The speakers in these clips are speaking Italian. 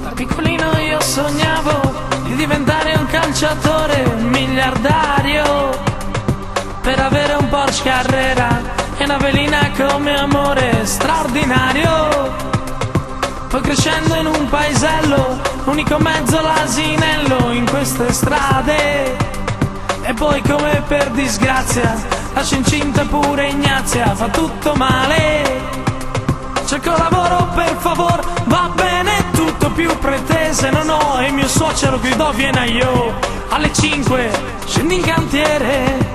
Da piccolino io sognavo di diventare un calciatore miliardario, per avere un Porsche Carrera e una velina come amore straordinario. Poi crescendo in un paesello, l'unico mezzo l'asinello in queste strade. E poi come per disgrazia, lascia incinta pure Ignazia, fa tutto male. Cerco lavoro per favor, va bene tutto, più pretese non ho. E mio suocero gridò vieni io, alle 5 scendi in cantiere.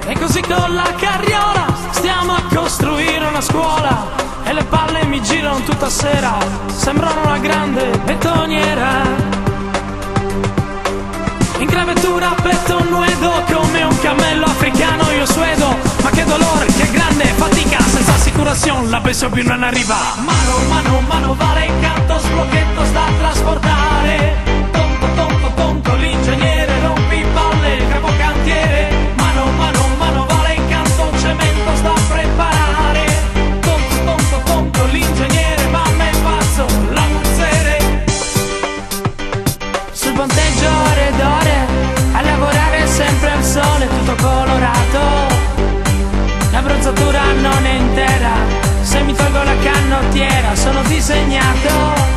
E così con la carriola stiamo a costruire una scuola, e le palle mi girano tutta sera, sembrano una grande betoniera. In creatura petto nudo come un cammello africano io suedo, ma che dolore, che grande fatica, senza assicurazione la penso più non arriva. Mano vale in canto, sblocchetto sta a trasportare. Tonto, l'ingegnere rompi palle, il capocantiere. Mano vale in canto, cemento sta a preparare. Tonto, l'ingegnere, mamma è pazzo, la muzzere. Sul ponteggio ore ed ore, a lavorare sempre al sole, tutto colorato. La bronzatura non è intera, se mi tolgo la canottiera sono disegnato.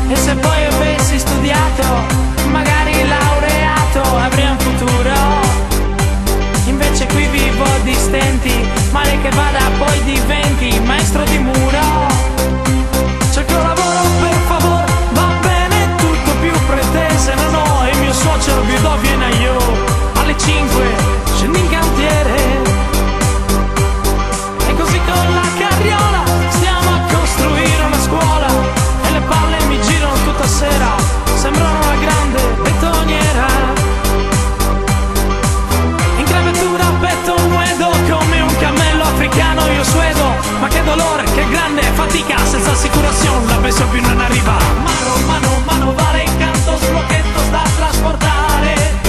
E se poi avessi studiato, magari laureato, avrei un futuro. Invece qui vivo di stenti, male che vada poi diventi maestro di muro. Cerco lavoro per favor, va bene tutto, più pretese non ho. E mio suocero gridò vieni io, alle 5 scendi in cantiere. E così con la carriola stiamo a costruire una scuola, e le palle mi girano tutta sera, sembrano una grande betoniera. In creatura petto nudo come un cammello africano io suedo, ma che dolore, che grande fatica, senza assicurazione la penso più non arriva. Mano vale in canto, sblocchetto sta a trasportare.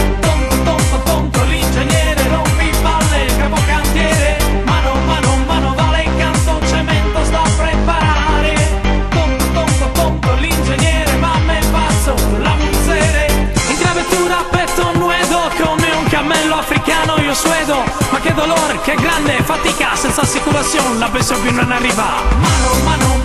Tonto, l'ingegnere rompi palle, il capocantiere. Mano vale in canto, cemento sta a preparare. Tonto, l'ingegnere, mamma è pazzo, la muzzere. In creatura petto nudo come un cammello africano io suedo, ma che dolore, che grande fatica, senza assicurazione la penso più non arriva. Mano